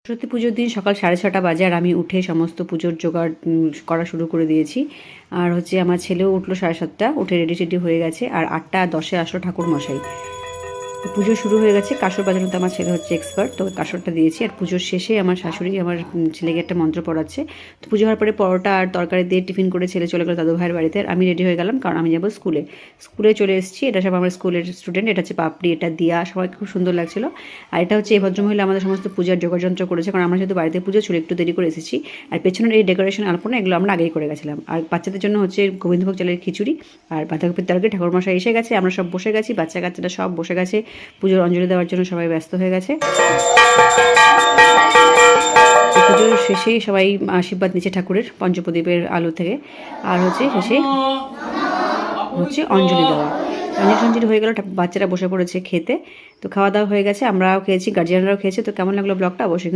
সরস্বতী পুজোর দিন সকাল 6:30 বাজে, আর আমি উঠে সমস্ত পুজোর জোগাড় করা শুরু করে দিয়েছি। আর আমার ছেলেও উঠলো 7:30, উঠে রেডি টেডি হয়ে গেছে। আর 8:10 আসলো ঠাকুর মশাই। পুজো শুরু হয়ে গেছে। কাসর বাজানোতে আমার ছেলে এক্সপার্ট, তো কাসরটা দিয়েছি। আর পুজোর শেষে আমার শাশুড়ি আমার ছেলেকে একটা মন্ত্র পড়াচ্ছে। তো পুজো হওয়ার পরে পরোটা আর তরকারি দিয়ে টিফিন করে ছেলে চলে গেল দাদু ভাইয়ের বাড়িতে। আর আমি রেডি হয়ে গেলাম, কারণ আমি যাবো স্কুলে চলে এসেছি। এটা সব আমার স্কুলের স্টুডেন্ট। এটা হচ্ছে পাপড়ি, এটা দিয়া, সবাইকে খুব সুন্দর লাগছিল। আর এটা এই ভদ্রমহিলা আমাদের সমস্ত পূজার যোগাযন্ত্র করেছে, কারণ আমরা যেহেতু বাড়িতে পুজো ছিল একটু দেরি করে এসেছি। আর পেছনের এই ডেকোরেশন আলপনা এগুলো আমরা আগেই করে গেছিলাম। আর বাচ্চাদের জন্য গোবিন্দভোগ চালের খিচুড়ি আর বাঁধাকপির তরকারি। ঠাকুরমশাই এসে গেছে, আমরা সব বসে গেছি, বাচ্চা কাচ্চারা সব বসে গেছে। পুজোর অঞ্জলি দেওয়ার জন্য সবাই ব্যস্ত হয়ে গেছে। পুজোর শেষে সবাই আশীর্বাদ নিচ্ছে ঠাকুরের পঞ্চপ্রদীপের আলো থেকে। আর শেষে অঞ্জলি দেওয়া। অঞ্জলি হয়ে গেল, বাচ্চারা বসে পড়েছে খেতে। তো খাওয়া দাওয়া হয়ে গেছে, আমরাও খেয়েছি, গার্জিয়ানরাও খেয়েছে। তো কেমন লাগলো ব্লগটা অবশ্যই